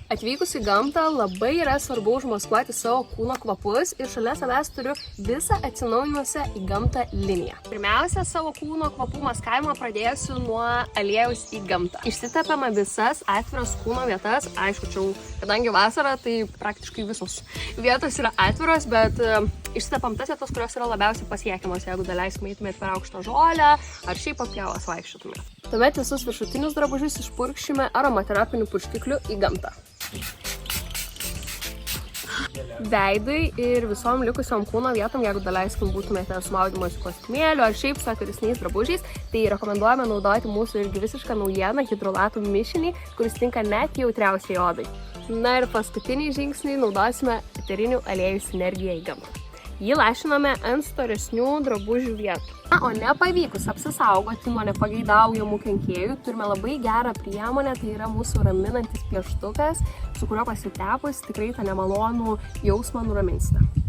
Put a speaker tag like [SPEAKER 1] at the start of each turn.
[SPEAKER 1] Atvykus į gamtą labai yra svarbu užmaskuoti savo kūno kvapus ir šalia savęs turiu visą atsinaujinusią į gamtą liniją. Pirmiausia, savo kūno kvapų maskavimą pradėsiu nuo aliejaus į gamtą. Išsitepama visas atviras kūno vietas, aišku, čia kadangi vasara, tai praktiškai visos vietos yra atviros, bet išsitepam tas vietas, kurios yra labiausiai pasiekiamos, jeigu daleisime eitumėt per aukštą žolę ar šiaip po pievas vaikščiotumėt. Tuomet visus viršutinius drabužius išpurkšime aromaterapiniu purškikliu į gamtą. Veidui ir visom likusiom kūno vietom, jeigu daleiskim būtumėte su maudymosi kostiumėliu ar šiaip su atviresniais drabužiais, tai rekomenduojame naudoti mūsų irgi visišką naujieną hidrolatų mišinį, kuris tinka net jautriausiai odai. Na ir paskutiniai žingsniai naudosime eterinių aliejų sinergiją į gamtą. Jį lašiname ant storesnių drabužių vietų. Na, o nepavykus apsisaugoti nuo nepageidaujamų kenkėjų, turime labai gerą priemonę, tai yra mūsų raminantis pieštukas, su kuriuo pasitepus tikrai tą nemalonų jausmą nuraminsite.